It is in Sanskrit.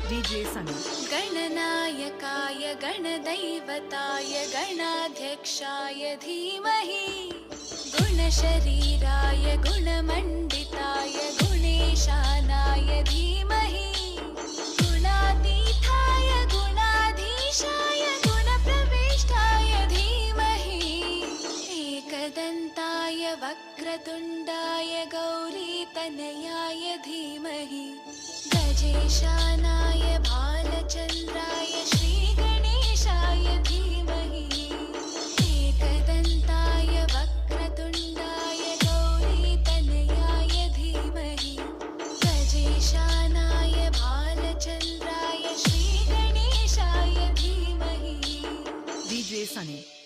DJ Sunny. गणनायकाय गणदैवताय गणाध्यक्षाय धीमहि गुणशरीराय गुणमण्डिताय गुणेशानाय धीमहि गुणातीताय गुणाधीशाय गुणप्रविष्टाय धीमहि एकदन्ताय वक्रतुण्डाय गौरीतनयाय धीमहि गजेशानाय भालचन्द्राय श्रीगणेशाय धीमहि एकदन्ताय वक्रतुण्डाय गौरीतनयाय धीमहि गजेशानाय भालचन्द्राय श्रीगणेशाय धीमहि DJ Sunny.